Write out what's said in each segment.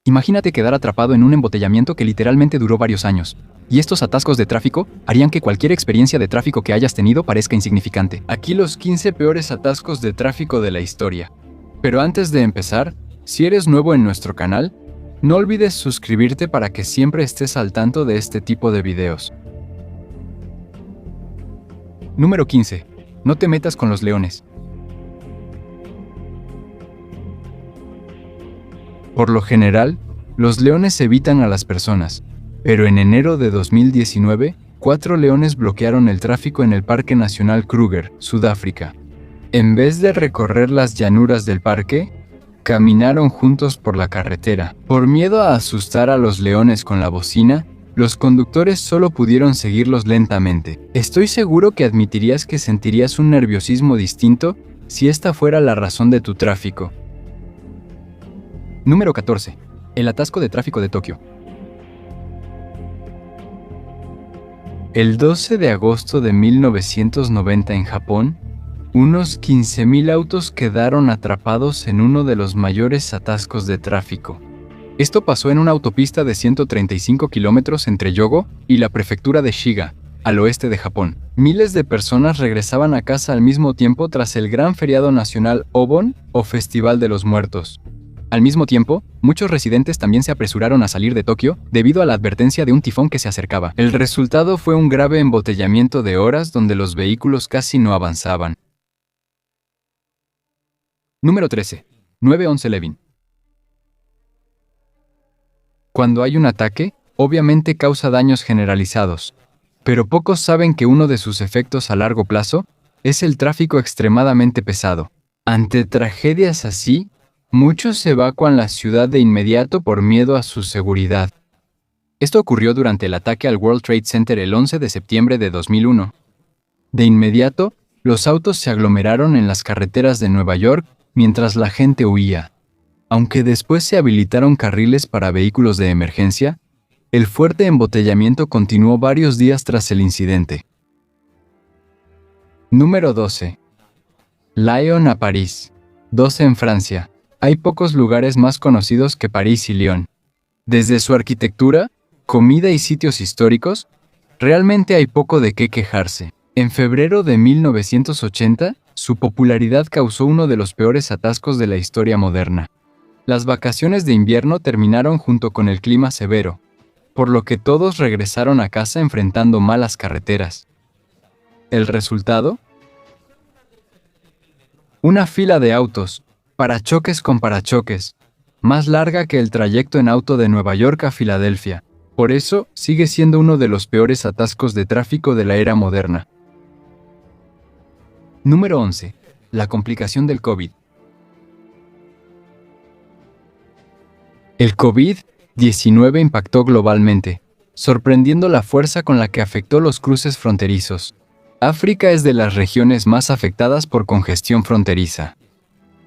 Imagínate quedar atrapado en un embotellamiento que literalmente duró varios años. Y estos atascos de tráfico harían que cualquier experiencia de tráfico que hayas tenido parezca insignificante. Aquí los 15 peores atascos de tráfico de la historia. Pero antes de empezar, si eres nuevo en nuestro canal, no olvides suscribirte para que siempre estés al tanto de este tipo de videos. Número 15. No te metas con los leones. Por lo general, los leones evitan a las personas, pero en enero de 2019, 4 leones bloquearon el tráfico en el Parque Nacional Kruger, Sudáfrica. En vez de recorrer las llanuras del parque, caminaron juntos por la carretera. Por miedo a asustar a los leones con la bocina, los conductores solo pudieron seguirlos lentamente. Estoy seguro que admitirías que sentirías un nerviosismo distinto si esta fuera la razón de tu tráfico. Número 14. El atasco de tráfico de Tokio. El 12 de agosto de 1990 en Japón, unos 15.000 autos quedaron atrapados en uno de los mayores atascos de tráfico. Esto pasó en una autopista de 135 kilómetros entre Yogo y la prefectura de Shiga, al oeste de Japón. Miles de personas regresaban a casa al mismo tiempo tras el gran feriado nacional Obon o Festival de los Muertos. Al mismo tiempo, muchos residentes también se apresuraron a salir de Tokio debido a la advertencia de un tifón que se acercaba. El resultado fue un grave embotellamiento de horas donde los vehículos casi no avanzaban. Número 13. 9/11 Cuando hay un ataque, obviamente causa daños generalizados, pero pocos saben que uno de sus efectos a largo plazo es el tráfico extremadamente pesado. Ante tragedias así, muchos evacúan la ciudad de inmediato por miedo a su seguridad. Esto ocurrió durante el ataque al World Trade Center el 11 de septiembre de 2001. De inmediato, los autos se aglomeraron en las carreteras de Nueva York mientras la gente huía. Aunque después se habilitaron carriles para vehículos de emergencia, el fuerte embotellamiento continuó varios días tras el incidente. Número 12. Lyon a París. 12 en Francia. Hay pocos lugares más conocidos que París y Lyon. Desde su arquitectura, comida y sitios históricos, realmente hay poco de qué quejarse. En febrero de 1980, su popularidad causó uno de los peores atascos de la historia moderna. Las vacaciones de invierno terminaron junto con el clima severo, por lo que todos regresaron a casa enfrentando malas carreteras. ¿El resultado? Una fila de autos, parachoques con parachoques, más larga que el trayecto en auto de Nueva York a Filadelfia. Por eso, sigue siendo uno de los peores atascos de tráfico de la era moderna. Número 11. La complicación del COVID. El COVID-19 impactó globalmente, sorprendiendo la fuerza con la que afectó los cruces fronterizos. África es de las regiones más afectadas por congestión fronteriza.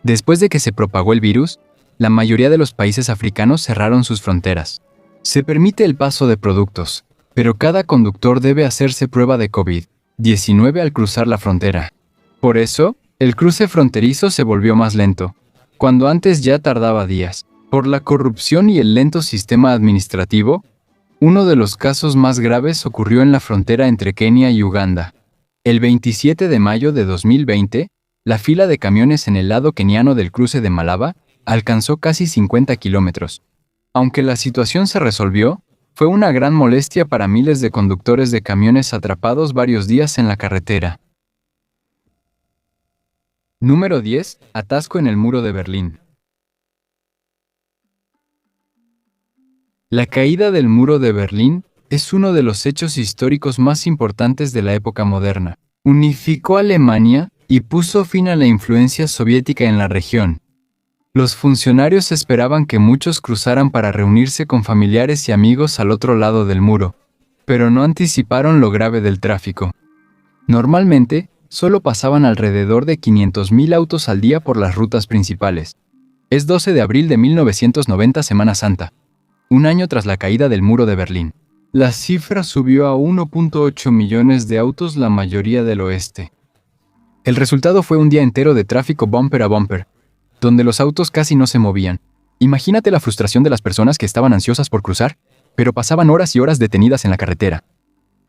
Después de que se propagó el virus, la mayoría de los países africanos cerraron sus fronteras. Se permite el paso de productos, pero cada conductor debe hacerse prueba de COVID-19 al cruzar la frontera. Por eso, el cruce fronterizo se volvió más lento, cuando antes ya tardaba días. Por la corrupción y el lento sistema administrativo, uno de los casos más graves ocurrió en la frontera entre Kenia y Uganda. El 27 de mayo de 2020, la fila de camiones en el lado keniano del cruce de Malaba alcanzó casi 50 kilómetros. Aunque la situación se resolvió, fue una gran molestia para miles de conductores de camiones atrapados varios días en la carretera. Número 10. Atasco en el muro de Berlín. La caída del muro de Berlín es uno de los hechos históricos más importantes de la época moderna. Unificó a Alemania y puso fin a la influencia soviética en la región. Los funcionarios esperaban que muchos cruzaran para reunirse con familiares y amigos al otro lado del muro, pero no anticiparon lo grave del tráfico. Normalmente, solo pasaban alrededor de 500.000 autos al día por las rutas principales. Es 12 de abril de 1990, Semana Santa, un año tras la caída del muro de Berlín. La cifra subió a 1.8 millones de autos, la mayoría del oeste. El resultado fue un día entero de tráfico bumper a bumper, donde los autos casi no se movían. Imagínate la frustración de las personas que estaban ansiosas por cruzar, pero pasaban horas y horas detenidas en la carretera.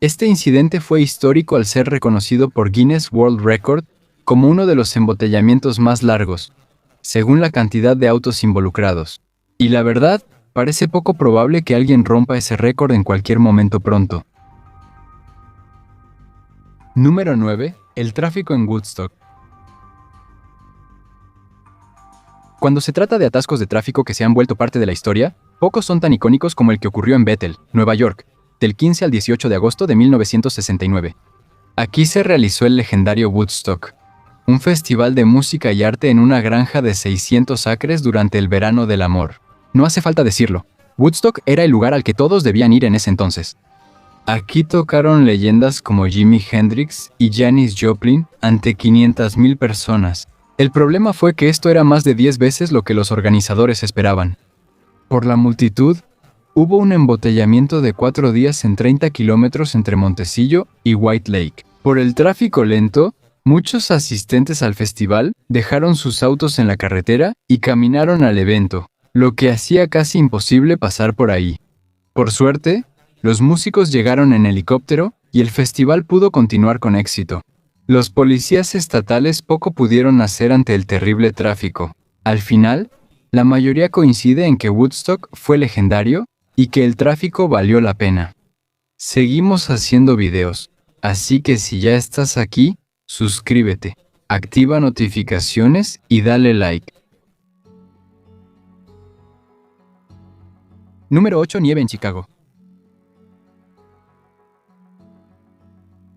Este incidente fue histórico al ser reconocido por Guinness World Record como uno de los embotellamientos más largos, según la cantidad de autos involucrados. Y la verdad, parece poco probable que alguien rompa ese récord en cualquier momento pronto. Número 9. El tráfico en Woodstock. Cuando se trata de atascos de tráfico que se han vuelto parte de la historia, pocos son tan icónicos como el que ocurrió en Bethel, Nueva York, del 15 al 18 de agosto de 1969. Aquí se realizó el legendario Woodstock, un festival de música y arte en una granja de 600 acres durante el verano del amor. No hace falta decirlo, Woodstock era el lugar al que todos debían ir en ese entonces. Aquí tocaron leyendas como Jimi Hendrix y Janis Joplin ante 500,000 personas. El problema fue que esto era más de 10 veces lo que los organizadores esperaban. Por la multitud, hubo un embotellamiento de 4 días en 30 kilómetros entre Montecillo y White Lake. Por el tráfico lento, muchos asistentes al festival dejaron sus autos en la carretera y caminaron al evento, lo que hacía casi imposible pasar por ahí. Por suerte, los músicos llegaron en helicóptero y el festival pudo continuar con éxito. Los policías estatales poco pudieron hacer ante el terrible tráfico. Al final, la mayoría coincide en que Woodstock fue legendario y que el tráfico valió la pena. Seguimos haciendo videos, así que si ya estás aquí, suscríbete, activa notificaciones y dale like. Número 8. Nieve en Chicago.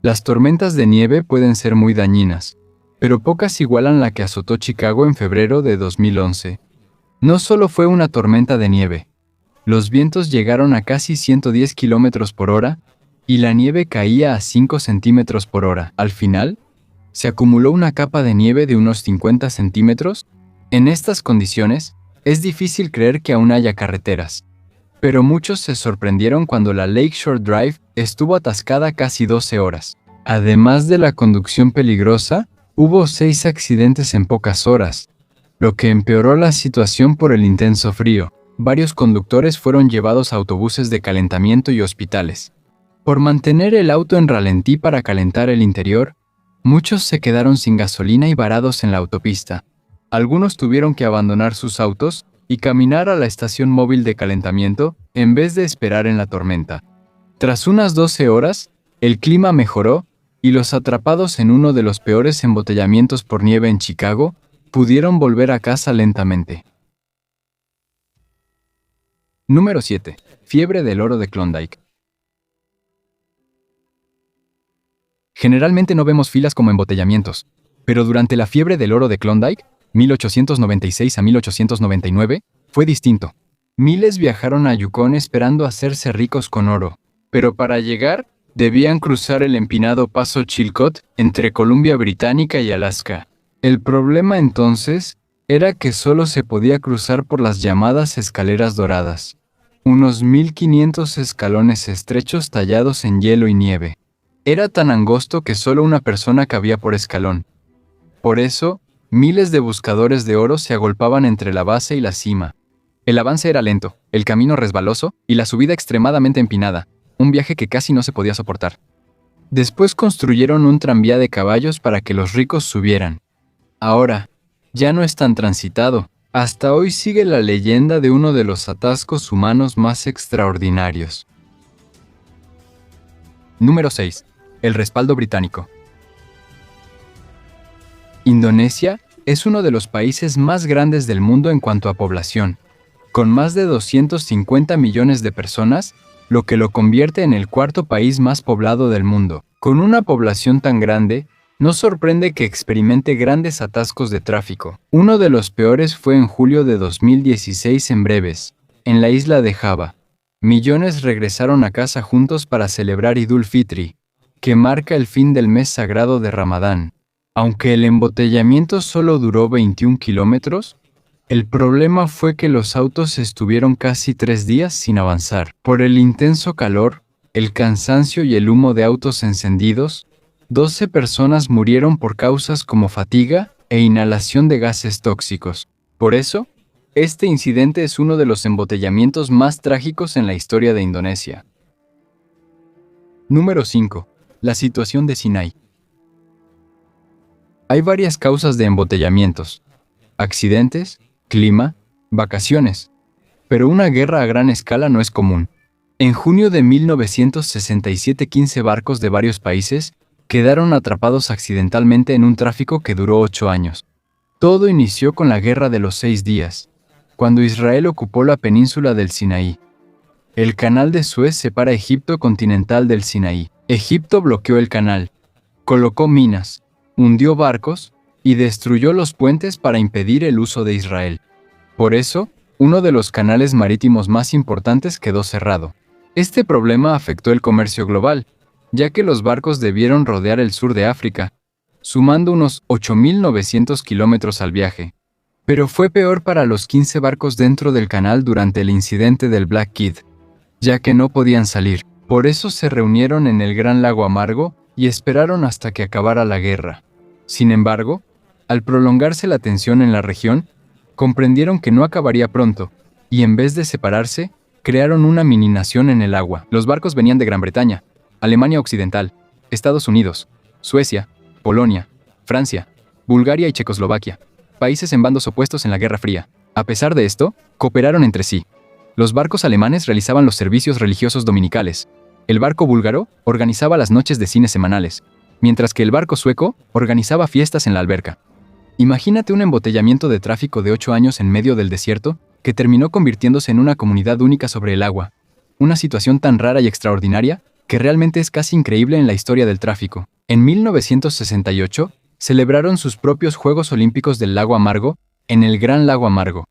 Las tormentas de nieve pueden ser muy dañinas, pero pocas igualan la que azotó Chicago en febrero de 2011. No solo fue una tormenta de nieve, los vientos llegaron a casi 110 km por hora y la nieve caía a 5 centímetros por hora. Al final, se acumuló una capa de nieve de unos 50 centímetros. En estas condiciones, es difícil creer que aún haya carreteras. Pero muchos se sorprendieron cuando la Lakeshore Drive estuvo atascada casi 12 horas. Además de la conducción peligrosa, hubo 6 accidentes en pocas horas, lo que empeoró la situación por el intenso frío. Varios conductores fueron llevados a autobuses de calentamiento y hospitales. Por mantener el auto en ralentí para calentar el interior, muchos se quedaron sin gasolina y varados en la autopista. Algunos tuvieron que abandonar sus autos y caminar a la estación móvil de calentamiento en vez de esperar en la tormenta. Tras unas 12 horas, el clima mejoró y los atrapados en uno de los peores embotellamientos por nieve en Chicago pudieron volver a casa lentamente. Número 7. Fiebre del oro de Klondike. Generalmente no vemos filas como embotellamientos, pero durante la fiebre del oro de Klondike, 1896 a 1899, fue distinto. Miles viajaron a Yukon esperando hacerse ricos con oro, pero para llegar, debían cruzar el empinado paso Chilcot entre Columbia Británica y Alaska. El problema entonces era que solo se podía cruzar por las llamadas escaleras doradas, unos 1500 escalones estrechos tallados en hielo y nieve. Era tan angosto que solo una persona cabía por escalón. Por eso, miles de buscadores de oro se agolpaban entre la base y la cima. El avance era lento, el camino resbaloso y la subida extremadamente empinada, un viaje que casi no se podía soportar. Después construyeron un tranvía de caballos para que los ricos subieran. Ahora, ya no es tan transitado. Hasta hoy sigue la leyenda de uno de los atascos humanos más extraordinarios. Número 6. El respaldo británico. Indonesia es uno de los países más grandes del mundo en cuanto a población, con más de 250 millones de personas, lo que lo convierte en el cuarto país más poblado del mundo. Con una población tan grande, no sorprende que experimente grandes atascos de tráfico. Uno de los peores fue en julio de 2016 en Breves, en la isla de Java. Millones regresaron a casa juntos para celebrar Idul Fitri, que marca el fin del mes sagrado de Ramadán. Aunque el embotellamiento solo duró 21 kilómetros, el problema fue que los autos estuvieron casi 3 días sin avanzar. Por el intenso calor, el cansancio y el humo de autos encendidos, 12 personas murieron por causas como fatiga e inhalación de gases tóxicos. Por eso, Este incidente es uno de los embotellamientos más trágicos en la historia de Indonesia. Número 5. La situación de Sinai. Hay varias causas de embotellamientos: accidentes, clima, vacaciones. Pero una guerra a gran escala no es común. En junio de 1967, 15 barcos de varios países quedaron atrapados accidentalmente en un tráfico que duró 8 años. Todo inició con la Guerra de los 6 días, cuando Israel ocupó la península del Sinaí. El canal de Suez separa Egipto continental del Sinaí. Egipto bloqueó el canal, colocó minas, hundió barcos y destruyó los puentes para impedir el uso de Israel. Por eso, uno de los canales marítimos más importantes quedó cerrado. Este problema afectó el comercio global, ya que los barcos debieron rodear el sur de África, sumando unos 8.900 kilómetros al viaje. Pero fue peor para los 15 barcos dentro del canal durante el incidente del Black Kid, ya que no podían salir. Por eso se reunieron en el Gran Lago Amargo y esperaron hasta que acabara la guerra. Sin embargo, al prolongarse la tensión en la región, comprendieron que no acabaría pronto, y en vez de separarse, crearon una mini nación en el agua. Los barcos venían de Gran Bretaña, Alemania Occidental, Estados Unidos, Suecia, Polonia, Francia, Bulgaria y Checoslovaquia, países en bandos opuestos en la Guerra Fría. A pesar de esto, cooperaron entre sí. Los barcos alemanes realizaban los servicios religiosos dominicales. El barco búlgaro organizaba las noches de cine semanales, mientras que el barco sueco organizaba fiestas en la alberca. Imagínate un embotellamiento de tráfico de 8 años en medio del desierto que terminó convirtiéndose en una comunidad única sobre el agua. Una situación tan rara y extraordinaria que realmente es casi increíble en la historia del tráfico. En 1968, celebraron sus propios Juegos Olímpicos del Lago Amargo en el Gran Lago Amargo,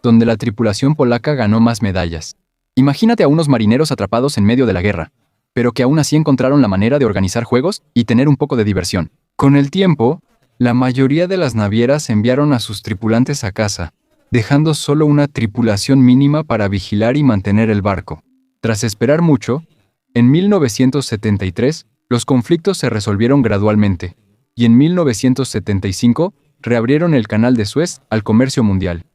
donde la tripulación polaca ganó más medallas. Imagínate a unos marineros atrapados en medio de la guerra, pero que aún así encontraron la manera de organizar juegos y tener un poco de diversión. Con el tiempo, la mayoría de las navieras enviaron a sus tripulantes a casa, dejando solo una tripulación mínima para vigilar y mantener el barco. Tras esperar mucho, en 1973, los conflictos se resolvieron gradualmente, y en 1975 reabrieron el canal de Suez al comercio mundial.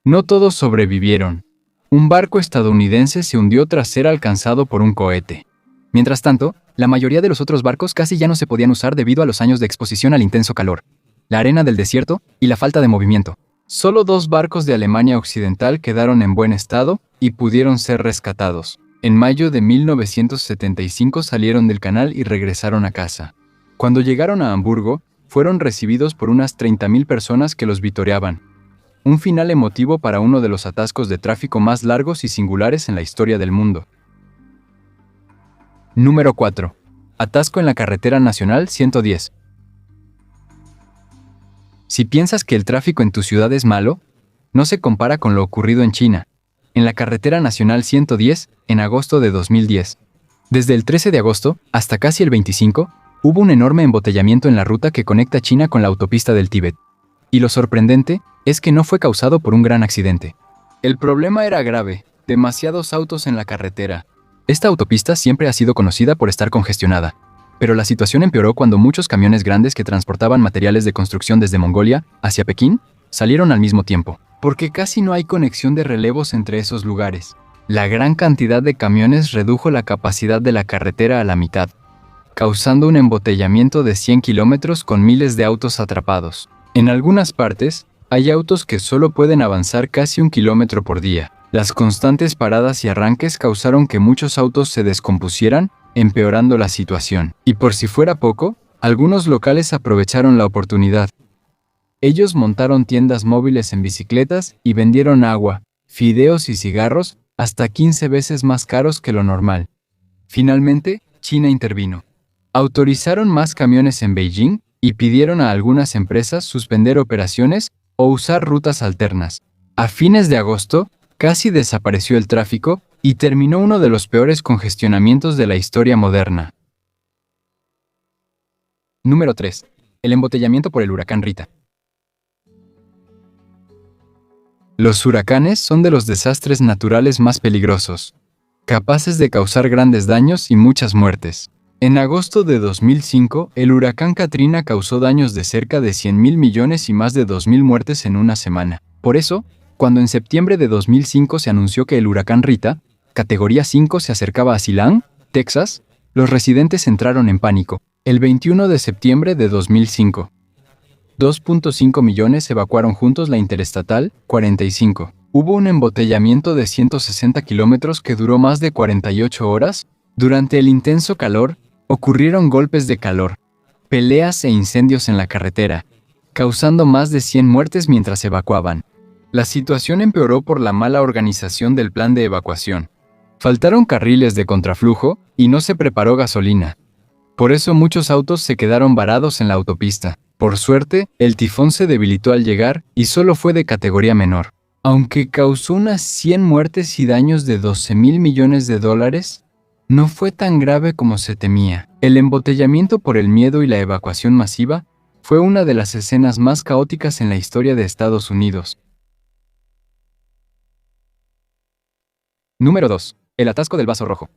No todos sobrevivieron. Un barco estadounidense se hundió tras ser alcanzado por un cohete. Mientras tanto, la mayoría de los otros barcos casi ya no se podían usar debido a los años de exposición al intenso calor, la arena del desierto y la falta de movimiento. Solo 2 barcos de Alemania Occidental quedaron en buen estado y pudieron ser rescatados. En mayo de 1975 salieron del canal y regresaron a casa. Cuando llegaron a Hamburgo, fueron recibidos por unas 30.000 personas que los vitoreaban. Un final emotivo para uno de los atascos de tráfico más largos y singulares en la historia del mundo. Número 4. Atasco en la carretera nacional 110. Si piensas que el tráfico en tu ciudad es malo, no se compara con lo ocurrido en China, en la carretera nacional 110, en agosto de 2010. Desde el 13 de agosto hasta casi el 25, hubo un enorme embotellamiento en la ruta que conecta China con la autopista del Tíbet. Y lo sorprendente es que no fue causado por un gran accidente. El problema era grave, demasiados autos en la carretera. Esta autopista siempre ha sido conocida por estar congestionada, pero la situación empeoró cuando muchos camiones grandes que transportaban materiales de construcción desde Mongolia hacia Pekín salieron al mismo tiempo, porque casi no hay conexión de relevos entre esos lugares. La gran cantidad de camiones redujo la capacidad de la carretera a la mitad, causando un embotellamiento de 100 kilómetros con miles de autos atrapados. En algunas partes, hay autos que solo pueden avanzar casi 1 kilómetro por día. Las constantes paradas y arranques causaron que muchos autos se descompusieran, empeorando la situación. Y por si fuera poco, algunos locales aprovecharon la oportunidad. Ellos montaron tiendas móviles en bicicletas y vendieron agua, fideos y cigarros hasta 15 veces más caros que lo normal. Finalmente, China intervino. Autorizaron más camiones en Beijing y pidieron a algunas empresas suspender operaciones o usar rutas alternas. A fines de agosto, casi desapareció el tráfico y terminó uno de los peores congestionamientos de la historia moderna. Número 3. El embotellamiento por el huracán Rita. Los huracanes son de los desastres naturales más peligrosos, capaces de causar grandes daños y muchas muertes. En agosto de 2005, el huracán Katrina causó daños de cerca de 100.000 millones y más de 2.000 muertes en una semana. Por eso, cuando en septiembre de 2005 se anunció que el huracán Rita, categoría 5, se acercaba a Silan, Texas, los residentes entraron en pánico. El 21 de septiembre de 2005, 2.5 millones evacuaron juntos la Interestatal 45. Hubo un embotellamiento de 160 kilómetros que duró más de 48 horas. Durante el intenso calor, ocurrieron golpes de calor, peleas e incendios en la carretera, causando más de 100 muertes mientras evacuaban. La situación empeoró por la mala organización del plan de evacuación. Faltaron carriles de contraflujo y no se preparó gasolina. Por eso muchos autos se quedaron varados en la autopista. Por suerte, el tifón se debilitó al llegar y solo fue de categoría menor. Aunque causó unas 100 muertes y daños de $12,000 millones, no fue tan grave como se temía. El embotellamiento por el miedo y la evacuación masiva fue una de las escenas más caóticas en la historia de Estados Unidos. Número 2. El atasco del vaso rojo.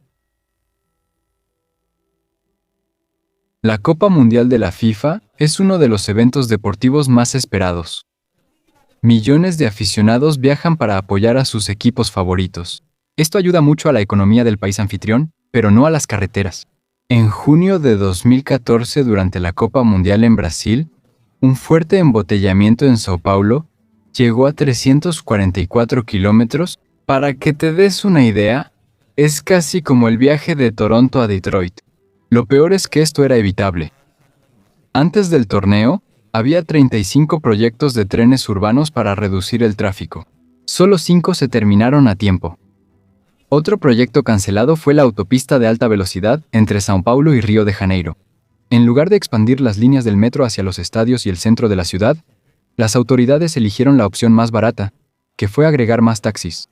La Copa Mundial de la FIFA es uno de los eventos deportivos más esperados. Millones de aficionados viajan para apoyar a sus equipos favoritos. Esto ayuda mucho a la economía del país anfitrión, pero no a las carreteras. En junio de 2014, durante la Copa Mundial en Brasil, un fuerte embotellamiento en Sao Paulo llegó a 344 kilómetros. Para que te des una idea, es casi como el viaje de Toronto a Detroit. Lo peor es que esto era evitable. Antes del torneo, había 35 proyectos de trenes urbanos para reducir el tráfico. Solo 5 se terminaron a tiempo. Otro proyecto cancelado fue la autopista de alta velocidad entre São Paulo y Río de Janeiro. En lugar de expandir las líneas del metro hacia los estadios y el centro de la ciudad, las autoridades eligieron la opción más barata, que fue agregar más taxis.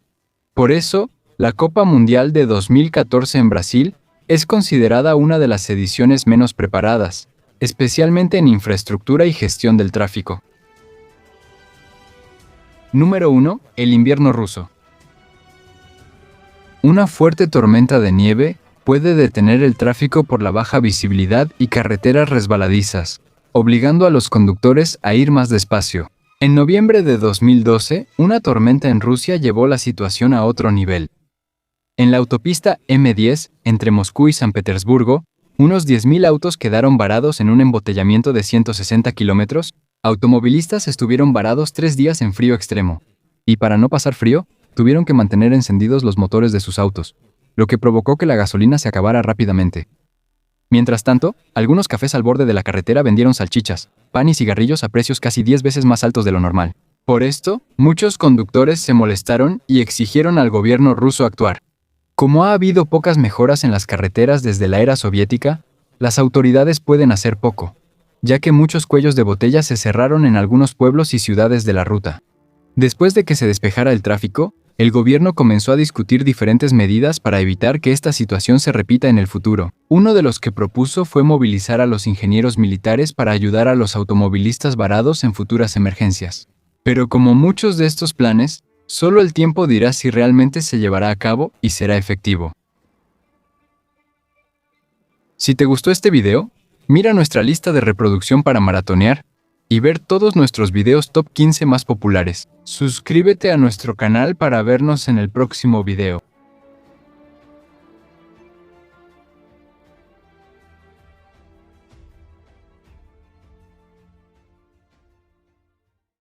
Por eso, la Copa Mundial de 2014 en Brasil es considerada una de las ediciones menos preparadas, especialmente en infraestructura y gestión del tráfico. Número 1. El invierno ruso. Una fuerte tormenta de nieve puede detener el tráfico por la baja visibilidad y carreteras resbaladizas, obligando a los conductores a ir más despacio. En noviembre de 2012, una tormenta en Rusia llevó la situación a otro nivel. En la autopista M10, entre Moscú y San Petersburgo, unos 10,000 autos quedaron varados en un embotellamiento de 160 kilómetros. Automovilistas estuvieron varados 3 días en frío extremo. Y para no pasar frío, tuvieron que mantener encendidos los motores de sus autos, lo que provocó que la gasolina se acabara rápidamente. Mientras tanto, algunos cafés al borde de la carretera vendieron salchichas, pan y cigarrillos a precios casi 10 veces más altos de lo normal. Por esto, muchos conductores se molestaron y exigieron al gobierno ruso actuar. Como ha habido pocas mejoras en las carreteras desde la era soviética, las autoridades pueden hacer poco, ya que muchos cuellos de botella se cerraron en algunos pueblos y ciudades de la ruta. Después de que se despejara el tráfico, el gobierno comenzó a discutir diferentes medidas para evitar que esta situación se repita en el futuro. Uno de los que propuso fue movilizar a los ingenieros militares para ayudar a los automovilistas varados en futuras emergencias. Pero como muchos de estos planes, solo el tiempo dirá si realmente se llevará a cabo y será efectivo. Si te gustó este video, mira nuestra lista de reproducción para maratonear y ver todos nuestros videos top 15 más populares. Suscríbete a nuestro canal para vernos en el próximo video.